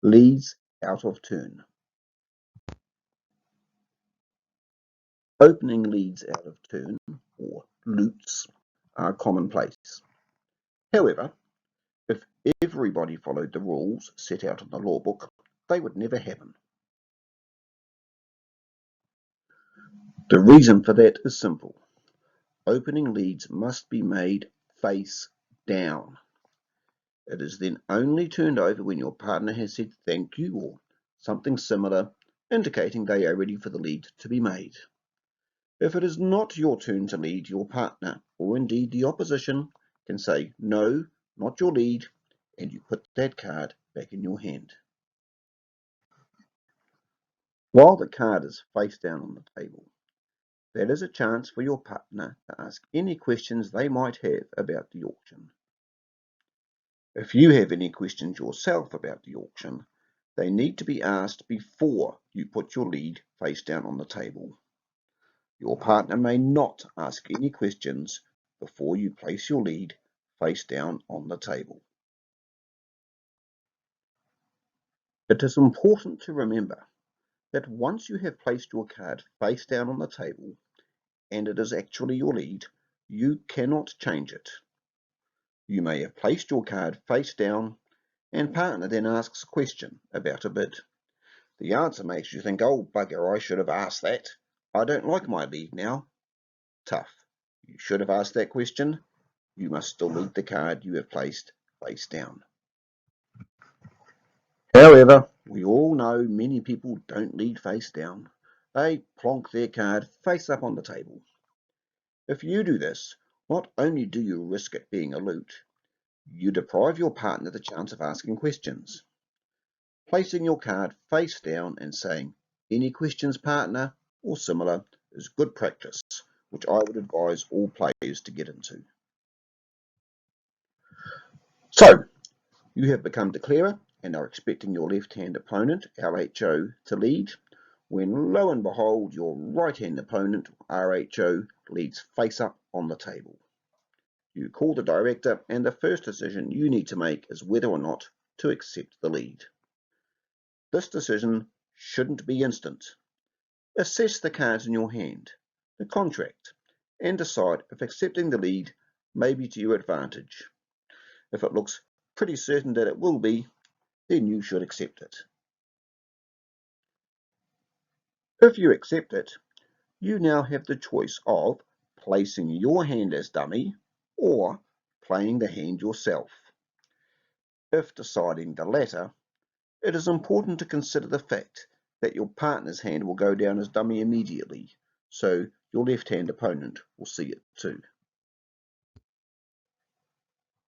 Leads out of turn. Opening leads out of turn, or loots, are commonplace. However, if everybody followed the rules set out in the law book, they would never happen. The reason for that is simple. Opening leads must be made face down. It is then only turned over when your partner has said thank you or something similar, indicating they are ready for the lead to be made. If it is not your turn to lead, your partner, or indeed the opposition, can say no, not your lead, and you put that card back in your hand. While the card is face down on the table, that is a chance for your partner to ask any questions they might have about the auction. If you have any questions yourself about the auction, they need to be asked before you put your lead face down on the table. Your partner may not ask any questions before you place your lead face down on the table. It is important to remember that once you have placed your card face down on the table and it is actually your lead, you cannot change it. You may have placed your card face down and partner then asks a question about a bid. The answer makes you think, oh bugger, I should have asked that. I don't like my lead now. Tough. You should have asked that question. You must still lead the card you have placed face down. However, we all know many people don't lead face down. They plonk their card face up on the table. If you do this, not only do you risk it being a loot, you deprive your partner the chance of asking questions. Placing your card face down and saying, "Any questions, partner?" or similar is good practice, which I would advise all players to get into. So, you have become declarer and are expecting your left-hand opponent, LHO, to lead, when lo and behold your right-hand opponent, RHO, leads face up on the table. You call the director and the first decision you need to make is whether or not to accept the lead. This decision shouldn't be instant. Assess the cards in your hand, the contract, and decide if accepting the lead may be to your advantage. If it looks pretty certain that it will be, then you should accept it. If you accept it, you now have the choice of placing your hand as dummy or playing the hand yourself. If deciding the latter, it is important to consider the fact that your partner's hand will go down as dummy immediately, so your left-hand opponent will see it too.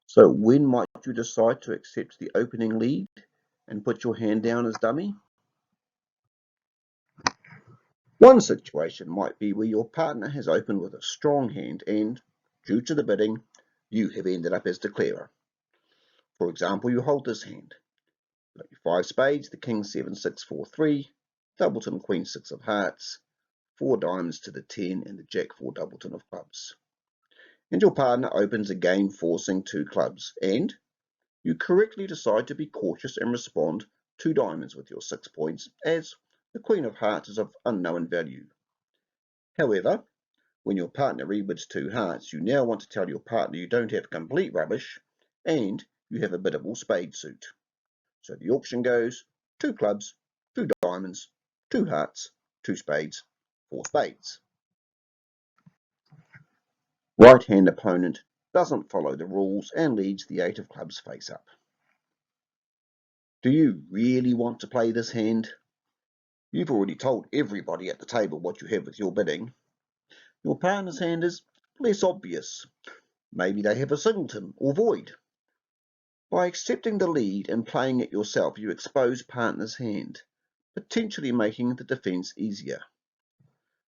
So when might you decide to accept the opening lead and put your hand down as dummy? One situation might be where your partner has opened with a strong hand and, due to the bidding, you have ended up as declarer. For example, you hold this hand. You've got your 5 spades, the king 7, 6, 4, 3, doubleton, queen 6 of hearts, 4 diamonds to the 10, and the jack 4 doubleton of clubs. And your partner opens again forcing 2 clubs, and you correctly decide to be cautious and respond 2 diamonds with your 6 points, as the queen of hearts is of unknown value. However, when your partner rebids 2 hearts, you now want to tell your partner you don't have complete rubbish, and you have a biddable spade suit. So the auction goes 2 clubs, 2 diamonds, 2 hearts, 2 spades, 4 spades. Right-hand opponent doesn't follow the rules and leads the 8 of clubs face up. Do you really want to play this hand? You've already told everybody at the table what you have with your bidding. Your partner's hand is less obvious. Maybe they have a singleton or void. By accepting the lead and playing it yourself, you expose partner's hand, potentially making the defense easier.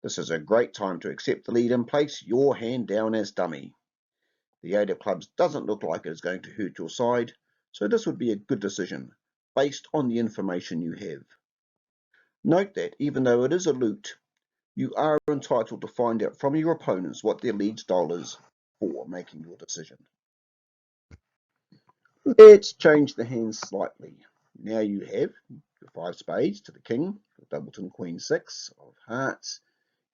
This is a great time to accept the lead and place your hand down as dummy. The 8 of clubs doesn't look like it is going to hurt your side, so this would be a good decision, based on the information you have. Note that even though it is a loot, you are entitled to find out from your opponents what their lead style is for making your decision. Let's change the hands slightly. Now you have your 5 spades to the king, the doubleton queen 6 of hearts,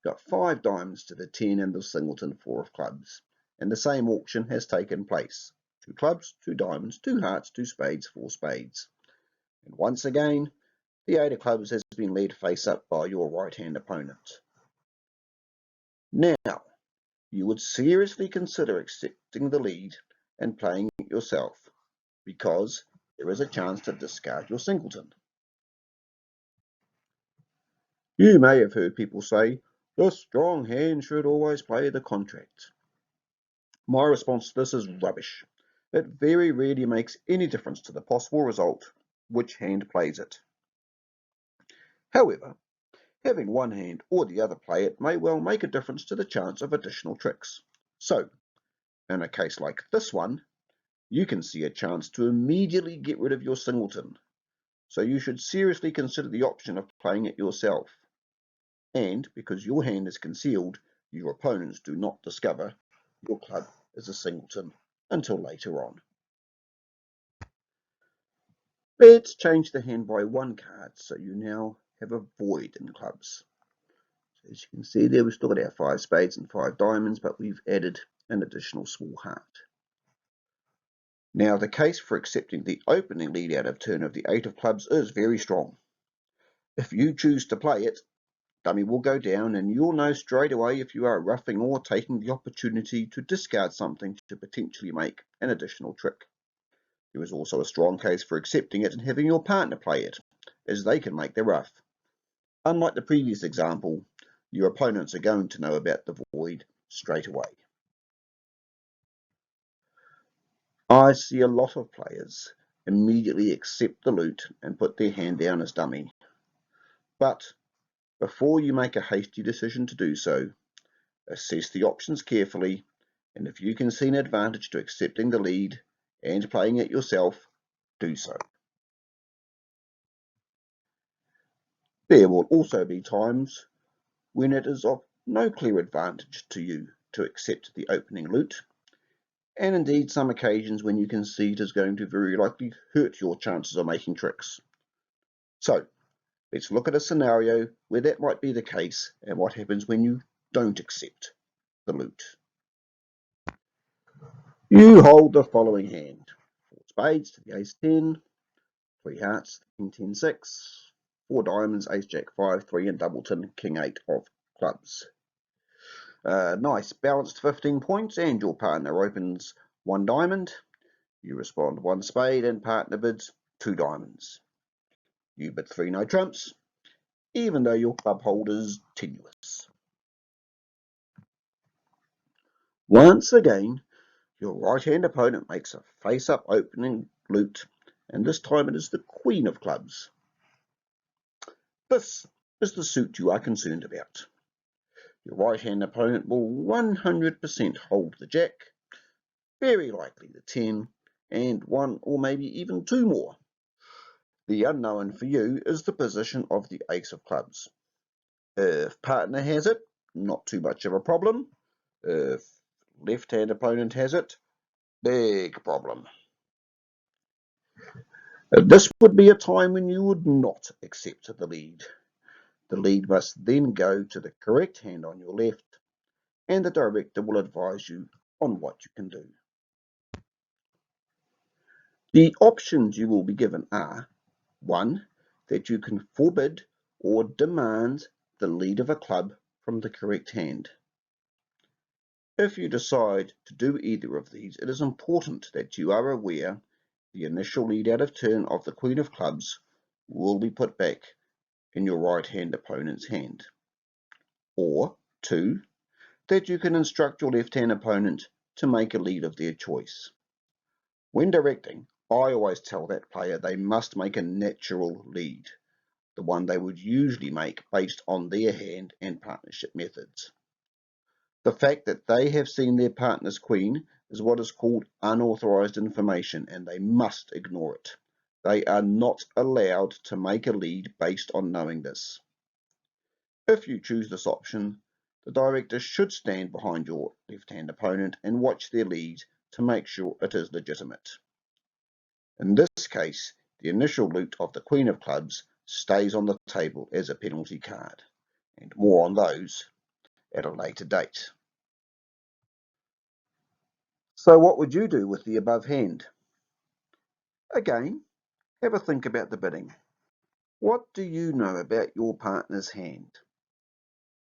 you've got 5 diamonds to the 10 and the singleton 4 of clubs. And the same auction has taken place. 2 clubs, 2 diamonds, 2 hearts, 2 spades, 4 spades. And once again, the 8 of clubs has been led face up by your right-hand opponent. Now, you would seriously consider accepting the lead and playing it yourself, because there is a chance to discard your singleton. You may have heard people say, the strong hand should always play the contract. My response to this is rubbish. It very rarely makes any difference to the possible result which hand plays it. However, having one hand or the other play it may well make a difference to the chance of additional tricks. So, in a case like this one, you can see a chance to immediately get rid of your singleton. So you should seriously consider the option of playing it yourself. And because your hand is concealed, your opponents do not discover your club is a singleton until later on. Let's change the hand by 1 card, so you now have a void in clubs. So as you can see there, we've still got our 5 spades and 5 diamonds, but we've added an additional small heart. Now the case for accepting the opening lead out of turn of the 8 of clubs is very strong. If you choose to play it, dummy will go down and you'll know straight away if you are roughing or taking the opportunity to discard something to potentially make an additional trick. There is also a strong case for accepting it and having your partner play it, as they can make the rough. Unlike the previous example, your opponents are going to know about the void straight away. I see a lot of players immediately accept the loot and put their hand down as dummy. But before you make a hasty decision to do so, assess the options carefully, and if you can see an advantage to accepting the lead and playing it yourself, do so. There will also be times when it is of no clear advantage to you to accept the opening loot, and indeed some occasions when you can see it is going to very likely hurt your chances of making tricks. So, let's look at a scenario where that might be the case and what happens when you don't accept the loot. You hold the following hand: 4 spades to the ace 10, 3 hearts, king 10 6, 4 diamonds, ace jack 5 3, and doubleton king 8 of clubs. Nice balanced 15 points, and your partner opens 1 diamond. You respond 1 spade and partner bids 2 diamonds. You bid 3 no trumps, even though your club hold is tenuous. Once again, your right-hand opponent makes a face-up opening loot, and this time it is the queen of clubs. This is the suit you are concerned about. Your right-hand opponent will 100% hold the jack, very likely the 10, and 1 or maybe even 2 more. The unknown for you is the position of the ace of clubs. If partner has it, not too much of a problem. If left-hand opponent has it, big problem. This would be a time when you would not accept the lead. The lead must then go to the correct hand on your left, and the director will advise you on what you can do. The options you will be given are: 1. That you can forbid or demand the lead of a club from the correct hand. If you decide to do either of these, it is important that you are aware the initial lead out of turn of the queen of clubs will be put back in your right-hand opponent's hand. Or 2. That you can instruct your left-hand opponent to make a lead of their choice. When directing, I always tell that player they must make a natural lead, the one they would usually make based on their hand and partnership methods. The fact that they have seen their partner's queen is what is called unauthorized information, and they must ignore it. They are not allowed to make a lead based on knowing this. If you choose this option, the director should stand behind your left-hand opponent and watch their lead to make sure it is legitimate. In this case, the initial loot of the Queen of Clubs stays on the table as a penalty card, and more on those at a later date. So what would you do with the above hand? Again, have a think about the bidding. What do you know about your partner's hand?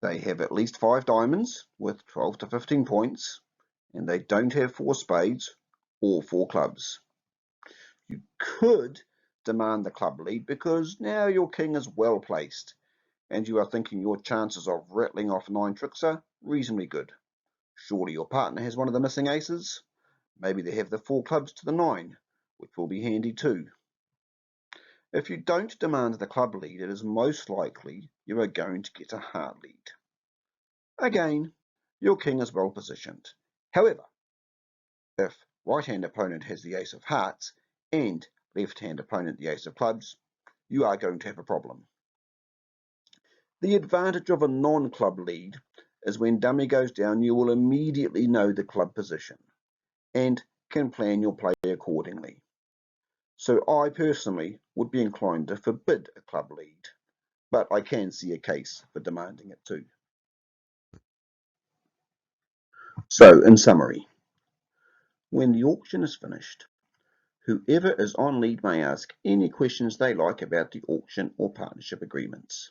They have at least 5 diamonds with 12 to 15 points, and they don't have 4 spades or 4 clubs. You could demand the club lead because now your king is well placed, and you are thinking your chances of rattling off 9 tricks are reasonably good. Surely your partner has one of the missing aces. Maybe they have the 4 clubs to the 9, which will be handy too. If you don't demand the club lead, it is most likely you are going to get a heart lead. Again, your king is well positioned. However, if right-hand opponent has the ace of hearts and left-hand opponent the ace of clubs, you are going to have a problem. The advantage of a non-club lead is when dummy goes down, you will immediately know the club position and can plan your play accordingly. So I personally would be inclined to forbid a club lead, but I can see a case for demanding it too. So in summary, when the auction is finished, whoever is on lead may ask any questions they like about the auction or partnership agreements.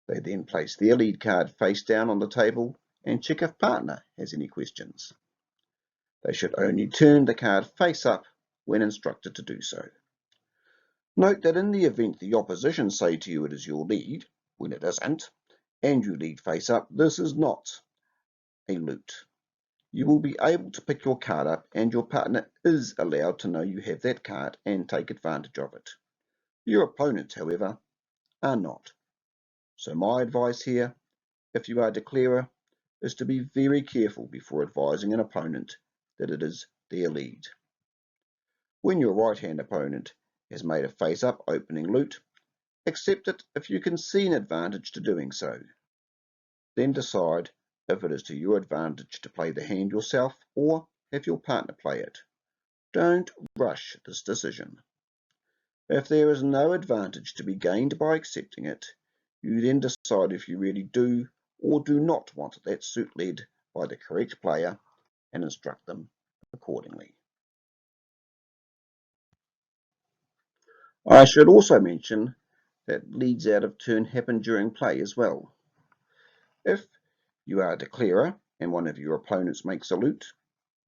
They then place their lead card face down on the table and check if partner has any questions. They should only turn the card face up when instructed to do so. Note that in the event the opposition say to you it is your lead, when it isn't, and you lead face up, this is not a loot. You will be able to pick your card up and your partner is allowed to know you have that card and take advantage of it. Your opponents, however, are not. So my advice here, if you are a declarer, is to be very careful before advising an opponent that it is their lead. When your right-hand opponent has made a face-up opening loot, accept it if you can see an advantage to doing so. Then decide if it is to your advantage to play the hand yourself or have your partner play it. Don't rush this decision. If there is no advantage to be gained by accepting it, you then decide if you really do or do not want that suit led by the correct player and instruct them accordingly. I should also mention that leads out of turn happen during play as well. If you are a declarer and one of your opponents makes a loot,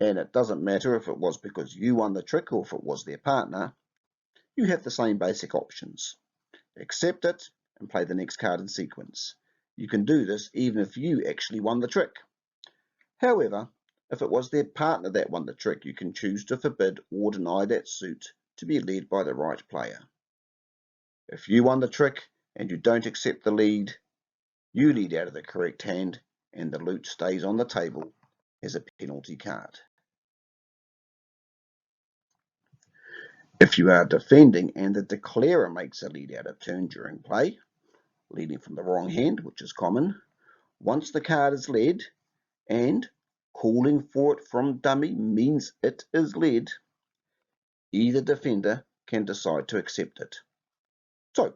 and it doesn't matter if it was because you won the trick or if it was their partner, you have the same basic options. Accept it and play the next card in sequence. You can do this even if you actually won the trick. However, if it was their partner that won the trick, you can choose to forbid or deny that suit to be led by the right player. If you won the trick and you don't accept the lead, you lead out of the correct hand and the loot stays on the table as a penalty card. If you are defending and the declarer makes a lead out of turn during play, leading from the wrong hand, which is common, once the card is led and calling for it from dummy means it is led, either defender can decide to accept it. So,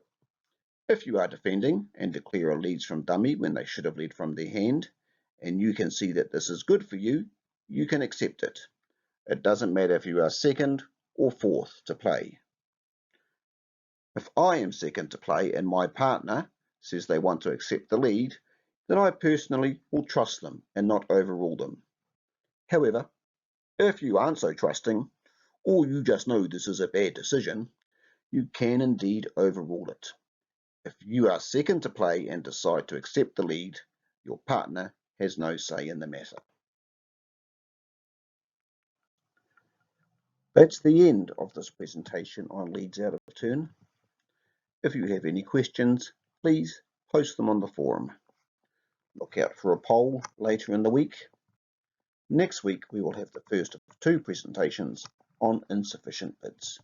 if you are defending and declarer leads from dummy when they should have led from their hand, and you can see that this is good for you, you can accept it. It doesn't matter if you are second or fourth to play. If I am second to play and my partner says they want to accept the lead, then I personally will trust them and not overrule them. However, if you aren't so trusting, or you just know this is a bad decision, you can indeed overrule it. If you are second to play and decide to accept the lead, your partner has no say in the matter. That's the end of this presentation on leads out of turn. If you have any questions, please post them on the forum. Look out for a poll later in the week. Next week we will have the first of 2 presentations on insufficient bids.